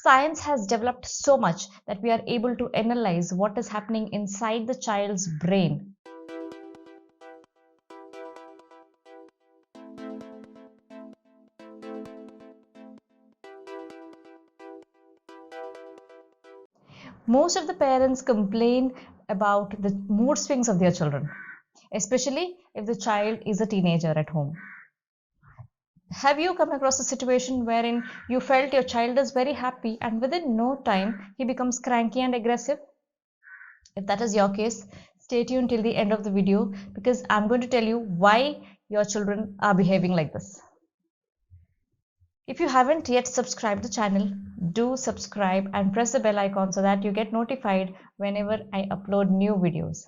Science has developed so much that we are able to analyze what is happening inside the child's brain. Most of the parents complain about the mood swings of their children, especially if the child is a teenager at home. Have you come across a situation wherein you felt your child is very happy and within no time he becomes cranky and aggressive? If that is your case, stay tuned till the end of the video because I'm going to tell you why your children are behaving like this. If you haven't yet subscribed the channel, do subscribe and press the bell icon so that you get notified whenever I upload new videos.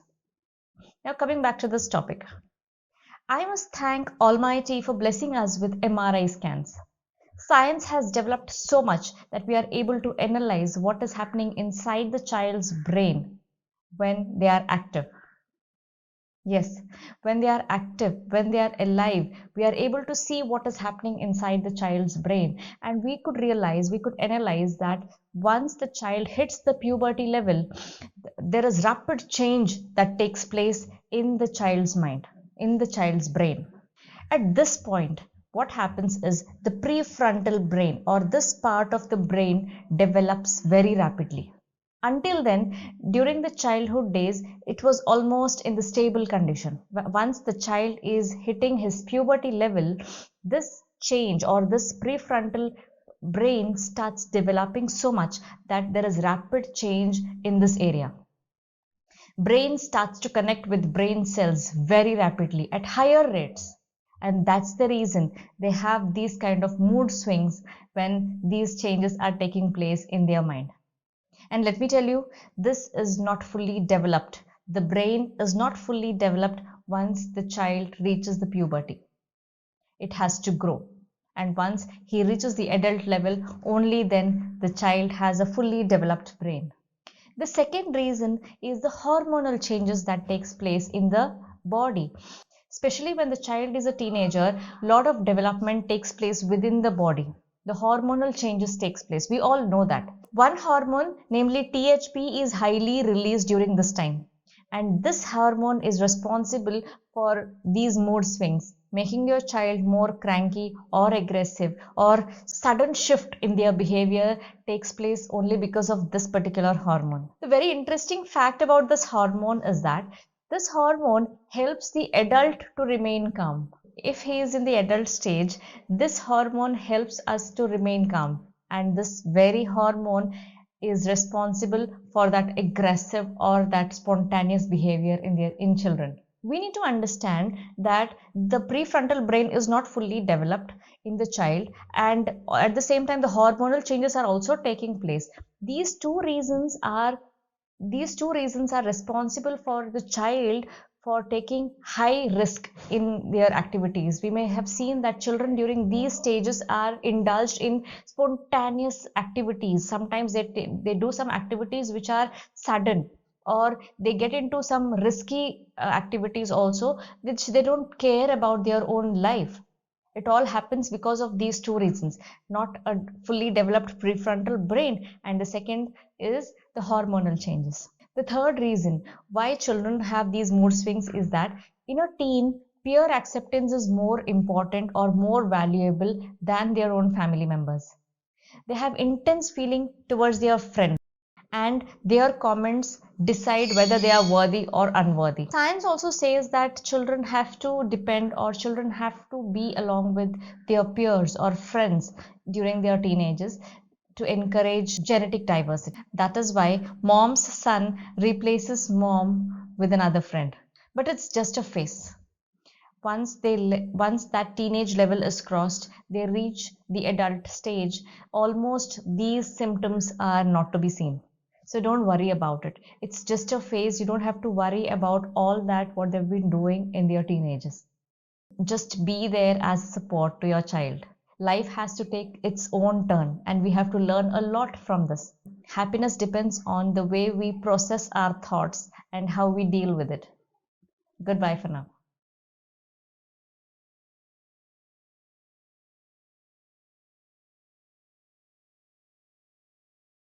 Now coming back to this topic. I must thank Almighty for blessing us with MRI scans. Science has developed so much that we are able to analyze what is happening inside the child's brain when they are active. Yes, when they are active, when they are alive, we are able to see what is happening inside the child's brain. And we could analyze that once the child hits the puberty level, there is rapid change that takes place in the child's mind, in the child's brain. At this point, what happens is the prefrontal brain or this part of the brain develops very rapidly. Until then, during the childhood days, it was almost in the stable condition. Once the child is hitting his puberty level, this change or this prefrontal brain starts developing so much that there is rapid change in this area. Brain starts to connect with brain cells very rapidly at higher rates. And that's the reason they have these kind of mood swings when these changes are taking place in their mind. And let me tell you, this is not fully developed. The brain is not fully developed once the child reaches the puberty. It has to grow. And once he reaches the adult level, only then the child has a fully developed brain. The second reason is the hormonal changes that takes place in the body. Especially when the child is a teenager, a lot of development takes place within the body. The hormonal changes takes place. We all know that. One hormone, namely THP, is highly released during this time. And this hormone is responsible for these mood swings, making your child more cranky or aggressive, or sudden shift in their behavior takes place only because of this particular hormone. The very interesting fact about this hormone is that this hormone helps the adult to remain calm. If he is in the adult stage, this hormone helps us to remain calm. And this very hormone is responsible for that aggressive or that spontaneous behavior in children. We need to understand that the prefrontal brain is not fully developed in the child, and at the same time the hormonal changes are also taking place. These two reasons are responsible for the child for taking high risk in their activities. We may have seen that children during these stages are indulged in spontaneous activities. Sometimes they do some activities which are sudden, or they get into some risky activities also, which they don't care about their own life. It all happens because of these two reasons: not a fully developed prefrontal brain, and the second is the hormonal changes. The third reason why children have these mood swings is that in a teen, peer acceptance is more important or more valuable than their own family members. They have intense feeling towards their friends, and their comments decide whether they are worthy or unworthy. Science also says that children have to be along with their peers or friends during their teenagers to encourage genetic diversity. That is why mom's son replaces mom with another friend. But it's just a phase. Once that teenage level is crossed, they reach the adult stage, almost these symptoms are not to be seen. So don't worry about it. It's just a phase. You don't have to worry about all that what they've been doing in their teenagers. Just be there as support to your child. Life has to take its own turn, and we have to learn a lot from this. Happiness depends on the way we process our thoughts and how we deal with it. Goodbye for now.